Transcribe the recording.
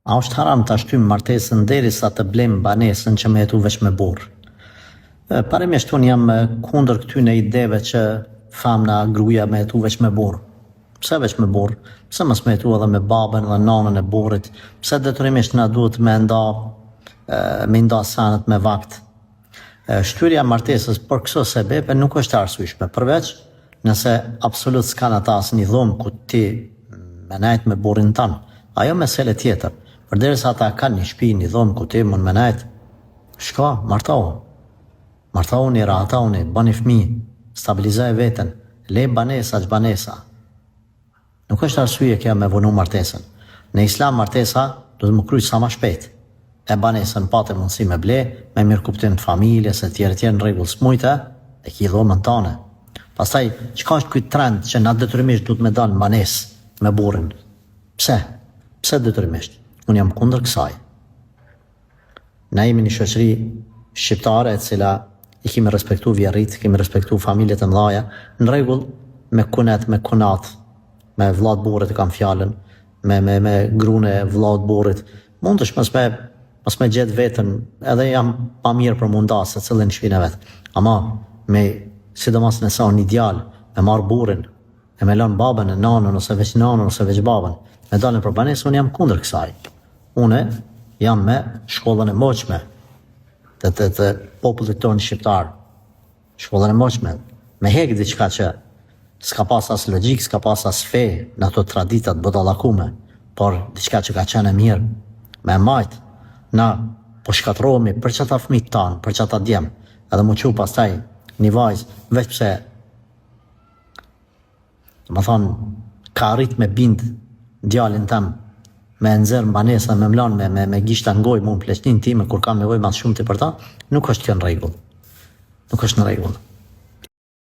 A është haram të ashtym martesën derisa të blem banesën që me jetu veç me burr? Parimisht unë jam kundër këtyne ideve që famna gruaja me jetu veç me burr. Pse veç me burr? Pse mos me jetu edhe me babën dhe nanën e burrit? Pse detyrimisht na duhet me nda sanët me vakt? Shtyrja martesës për këso sebepe nuk është arsyeshme, përveç nëse absolut s'kan ata asnjë dhomë ku ti me najt me burrin tanë. Ajo mesele tjetër. Përderisa ata kanë një shtëpi, një dhomë ku ti mund me najt, shka, martohu. Martohu një rahatoni, bani fëmijë, stabilizoj veten, le banesa që banesa. Nuk është arsye kjo me vonu martesën. Në islam martesa do të më kryjt sa ma shpejt. E banesën patë mundësi me ble, me mirë kuptim të familjes e tjerë në rregull s'mujtë, e ki dhomën tane. Pastaj, çka është ky trend që na detyrimisht duhet me dalë banesë me burrin? Pse? Pse detyrimisht? Unë jam kundër kësaj. Na jemi një shoqëri shqiptare e cila i kemi respektu vjerrit, kemi respektu familjet e mëdhaja, në rregull me kunet, me kunat, me vllat burrit e kam fjalën, me grune vllat burrit, mund është mos me gjetë vetën, edhe jam pa mirë për mundas se cilën shpinë e vetë. Ama me sidomos nëse unë ideal, me marë burrin, e me lanë babën e nanën, ose veç nanën, ose veç babën, me dalën për banesë, unë jam kundër kësaj. Une jam me shkollën e moqme të popullit tonë shqiptar. Shkollën e moqme, me hek diçka që s'ka pas as logjik, s'ka pas as fe në ato traditat bodallakume, por diçka që ka qenë e mirë, me majtë. Na po shkatrohemi për qata fëmijët tanë, për qata djemë, edhe mu qu pastaj një vajzë, veç pse më thonë, ka arrit me bind djalin tem, me nxerr banesa, me mlan, me gishta ngoj, mu në pleqnin time, kur kam nevojë mas shumë të për ta, nuk është kjo në rregull. Nuk është në rregull.